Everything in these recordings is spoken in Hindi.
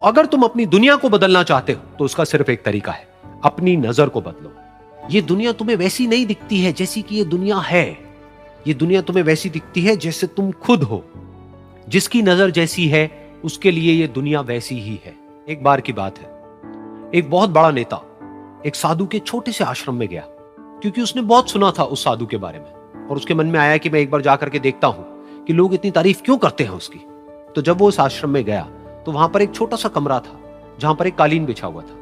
अगर तुम अपनी दुनिया को बदलना चाहते हो तो उसका सिर्फ एक तरीका है, अपनी नजर को बदलो। ये दुनिया तुम्हें वैसी नहीं दिखती है जैसी कि ये दुनिया है। ये दुनिया तुम्हें वैसी दिखती है जैसे तुम खुद हो। जिसकी नजर जैसी है उसके लिए ये दुनिया वैसी ही है। एक बार की बात है, एक बहुत बड़ा नेता एक साधु के छोटे से आश्रम में गया, क्योंकि उसने बहुत सुना था उस साधु के बारे में, और उसके मन में आया कि मैं एक बार जाकर के देखता हूं कि लोग इतनी तारीफ क्यों करते हैं उसकी। तो जब वो उस आश्रम में गया तो वहां पर एक छोटा सा कमरा था जहां पर एक कालीन बिछा हुआ था।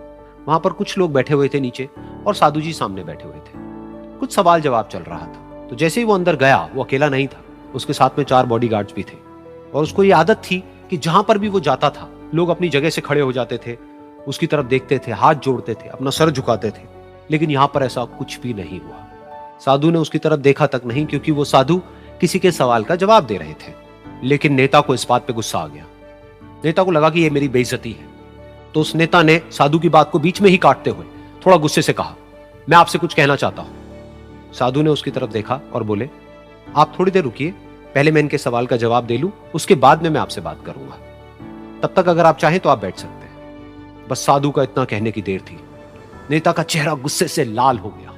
वहां पर कुछ लोग बैठे हुए थे नीचे और साधु जी सामने बैठे हुए थे। कुछ सवाल जवाब चल रहा था। तो जैसे ही वो अंदर गया, वो अकेला नहीं था, उसके साथ में 4 बॉडीगार्ड्स भी थे। और उसको ये आदत थी कि जहां पर भी वो जाता था लोग अपनी जगह से खड़े हो जाते थे, उसकी तरफ देखते थे, हाथ जोड़ते थे, अपना सर झुकाते थे। लेकिन यहां पर ऐसा कुछ भी नहीं हुआ। साधु ने उसकी तरफ देखा तक नहीं, क्योंकि वो साधु किसी के सवाल का जवाब दे रहे थे। लेकिन नेता को इस बात पे गुस्सा आ गया। नेता को लगा कि ये मेरी बेइज्जती है। तो उस नेता ने साधु की बात को बीच में ही काटते हुए थोड़ा गुस्से से कहा, मैं आपसे कुछ कहना चाहता हूं। साधु ने उसकी तरफ देखा और बोले, आप थोड़ी देर रुकिए, पहले मैं इनके सवाल का जवाब दे लूं, उसके बाद में मैं आपसे बात करूंगा। तब तक अगर आप चाहें तो आप बैठ सकते हैं। बस साधु का इतना कहने की देर थी। नेता का चेहरा गुस्से से लाल हो गया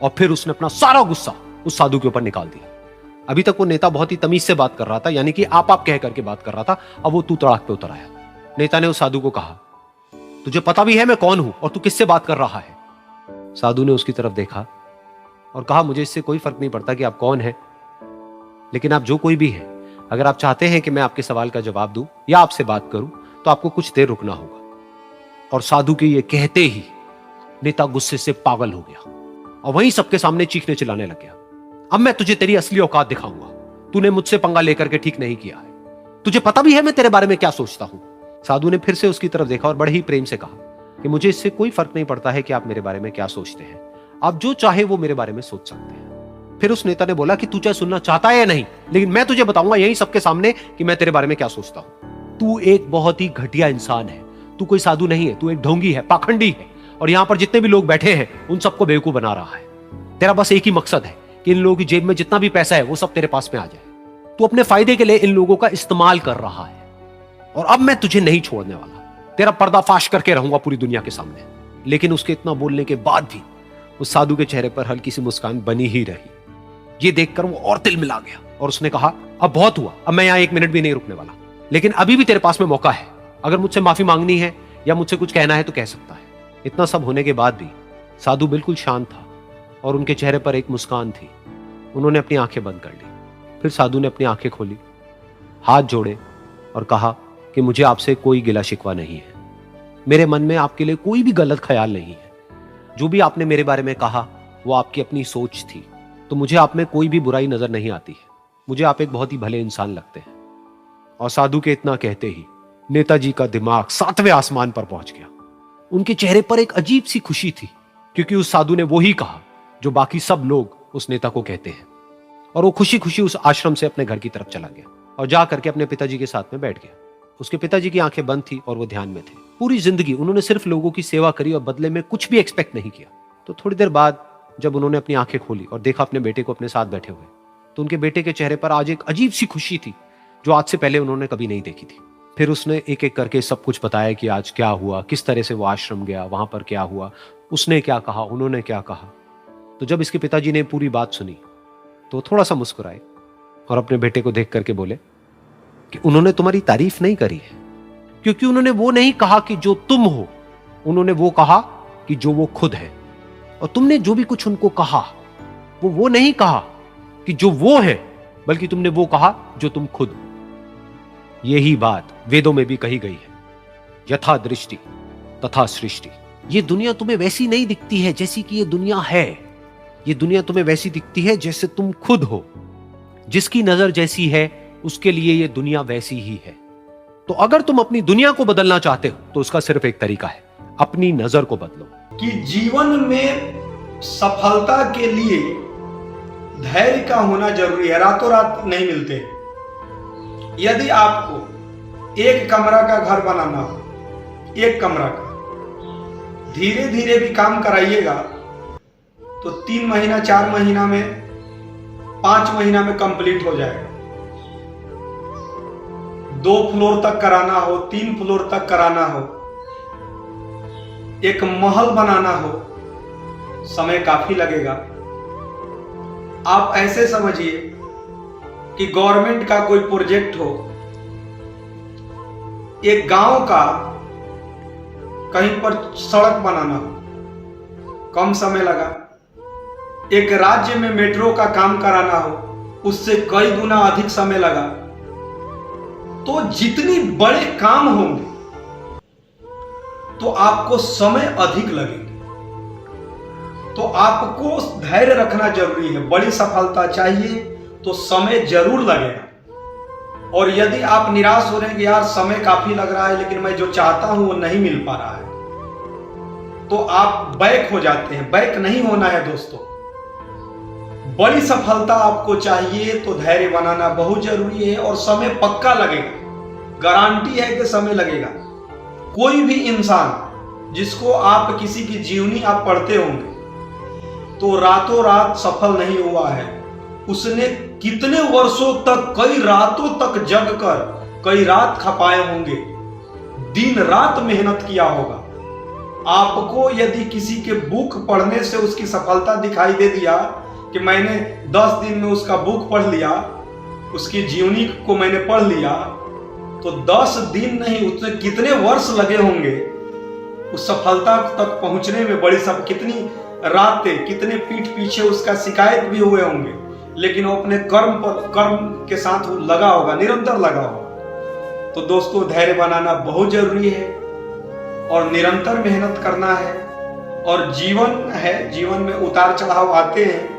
और फिर उसने अपना सारा गुस्सा उस साधु के ऊपर निकाल दिया। अभी तक वो नेता बहुत ही तमीज से बात कर रहा था, यानी कि आप कह करके बात कर रहा था। अब वो तू तड़ाक पे उतर आया। नेता ने उस साधु को कहा, तुझे पता भी है मैं कौन हूं और तू किससे बात कर रहा है? साधु ने उसकी तरफ देखा और कहा, मुझे इससे कोई फर्क नहीं पड़ता कि आप कौन हैं, लेकिन आप जो कोई भी हैं, अगर आप चाहते हैं कि मैं आपके सवाल का जवाब दूं या आपसे बात करूं तो आपको कुछ देर रुकना होगा। और साधु के ये कहते ही नेता गुस्से से पागल हो गया और वहीं सबके सामने चीखने चिल्लाने लग गया, अब मैं तुझे तेरी असली औकात दिखाऊंगा। तूने मुझसे पंगा लेकर के ठीक नहीं किया है। तुझे पता भी है मैं तेरे बारे में क्या सोचता हूं। साधु ने फिर से उसकी तरफ देखा और बड़े ही प्रेम से कहा कि मुझे इससे कोई फर्क नहीं पड़ता है कि आप मेरे बारे में क्या सोचते हैं। आप जो चाहे वो मेरे बारे में सोच सकते हैं। फिर उस नेता ने बोला कि तू चाहे सुनना चाहता है या नहीं, लेकिन मैं तुझे बताऊंगा यही सबके सामने कि मैं तेरे बारे में क्या सोचता हूं। तू एक बहुत ही घटिया इंसान है। तू कोई साधु नहीं है, तू एक ढोंगी है, पाखंडी है, और यहां पर जितने भी लोग बैठे हैं उन सबको बेवकूफ बना रहा है। तेरा बस एक ही मकसद है कि इन लोगों की जेब में जितना भी पैसा है वो सब तेरे पास में आ जाए। तू अपने फायदे के लिए इन लोगों का इस्तेमाल कर रहा है और अब मैं तुझे नहीं छोड़ने वाला। तेरा पर्दाफाश करके रहूंगा पूरी दुनिया के सामने। लेकिन उसके इतना बोलने के बाद भी उस साधु के चेहरे पर हल्की सी मुस्कान बनी ही रही। ये देखकर वो और तिल मिला गया और उसने कहा, अब बहुत हुआ, अब मैं यहां 1 मिनट भी नहीं रुकने वाला। लेकिन अभी भी तेरे पास में मौका है। अगर मुझसे माफी मांगनी है या मुझसे कुछ कहना है तो कह सकता है। इतना सब होने के बाद भी साधु बिल्कुल शांत था और उनके चेहरे पर एक मुस्कान थी। उन्होंने अपनी आंखें बंद कर ली। फिर साधु ने अपनी आंखें खोली, हाथ जोड़े और कहा कि मुझे आपसे कोई गिला शिकवा नहीं है। मेरे मन में आपके लिए कोई भी गलत ख्याल नहीं है। जो भी आपने मेरे बारे में कहा वो आपकी अपनी सोच थी, तो मुझे आप में कोई भी बुराई नजर नहीं आती है। मुझे आप एक बहुत ही भले इंसान लगते हैं। और साधु के इतना कहते ही नेताजी का दिमाग 7वें आसमान पर पहुंच गया। उनके चेहरे पर एक अजीब सी खुशी थी, क्योंकि उस साधु ने वो ही कहा जो बाकी सब लोग उस नेता को कहते हैं। और वो खुशी खुशी उस आश्रम से अपने घर की तरफ चला गया और जा करके अपने पिताजी के साथ में बैठ गया। उसके पिताजी की आंखें बंद थी और वो ध्यान में थे। पूरी जिंदगी उन्होंने सिर्फ लोगों की सेवा करी और बदले में कुछ भी एक्सपेक्ट नहीं किया। तो थोड़ी देर बाद जब उन्होंने अपनी आंखें खोली और देखा अपने बेटे को अपने साथ बैठे हुए, तो उनके बेटे के चेहरे पर आज एक अजीब सी खुशी थी जो आज से पहले उन्होंने कभी नहीं देखी थी। फिर उसने एक एक करके सब कुछ बताया कि आज क्या हुआ, किस तरह से वो आश्रम गया, वहां पर क्या हुआ, उसने क्या कहा, उन्होंने क्या कहा। तो जब इसके पिताजी ने पूरी बात सुनी तो थोड़ा सा मुस्कुराए और अपने बेटे को देख करके बोले कि उन्होंने तुम्हारी तारीफ नहीं करी है, क्योंकि उन्होंने वो नहीं कहा कि जो तुम हो, उन्होंने वो कहा कि जो वो खुद है। और तुमने जो भी कुछ उनको कहा वो नहीं कहा कि जो वो है, बल्कि तुमने वो कहा जो तुम खुद हो। यही बात वेदों में भी कही गई है, यथा दृष्टि तथा सृष्टि। ये दुनिया तुम्हें वैसी नहीं दिखती है जैसी कि ये दुनिया है। ये दुनिया तुम्हें वैसी दिखती है जैसे तुम खुद हो। जिसकी नजर जैसी है उसके लिए ये दुनिया वैसी ही है। तो अगर तुम अपनी दुनिया को बदलना चाहते हो तो उसका सिर्फ एक तरीका है, अपनी नजर को बदलो। कि जीवन में सफलता के लिए धैर्य का होना जरूरी है, रातों रात नहीं मिलते। यदि आपको एक कमरा का घर बनाना हो, एक कमरा का, धीरे धीरे भी काम कराइएगा तो 3 महीना, 4 महीना में, 5 महीना में कंप्लीट हो जाएगा। 2 फ्लोर तक कराना हो, 3 फ्लोर तक कराना हो, एक महल बनाना हो, समय काफी लगेगा। आप ऐसे समझिए कि गवर्नमेंट का कोई प्रोजेक्ट हो, एक गांव का कहीं पर सड़क बनाना हो, कम समय लगा। एक राज्य में मेट्रो का काम कराना हो, उससे कई गुना अधिक समय लगा। तो जितनी बड़े काम होंगे तो आपको समय अधिक लगेगा। तो आपको धैर्य रखना जरूरी है। बड़ी सफलता चाहिए तो समय जरूर लगेगा। और यदि आप निराश हो रहे हैं कि यार समय काफी लग रहा है लेकिन मैं जो चाहता हूं वो नहीं मिल पा रहा है, तो आप बैक हो जाते हैं। बैक नहीं होना है दोस्तों। बड़ी सफलता आपको चाहिए तो धैर्य बनाना बहुत जरूरी है और समय पक्का लगेगा। गारंटी है कि समय लगेगा। कोई भी इंसान जिसको आप किसी की जीवनी आप पढ़ते होंगे तो रातों रात सफल नहीं हुआ है। उसने कितने वर्षों तक, कई रातों तक जग कर कई रात खपाए होंगे, दिन रात मेहनत किया होगा। आपको यदि किसी के बुक पढ़ने से उसकी सफलता दिखाई दे दिया कि मैंने 10 दिन में उसका बुक पढ़ लिया, उसकी जीवनी को मैंने पढ़ लिया, तो 10 दिन नहीं, उसने कितने वर्ष लगे होंगे उस सफलता तक पहुंचने में। बड़ी सब कितनी रातें, कितने पीठ पीछे उसका शिकायत भी हुए होंगे, लेकिन वो अपने कर्म के साथ वो लगा होगा, निरंतर लगा होगा। तो दोस्तों धैर्य बनाना बहुत जरूरी है और निरंतर मेहनत करना है। और जीवन है, जीवन में उतार चढ़ाव आते हैं,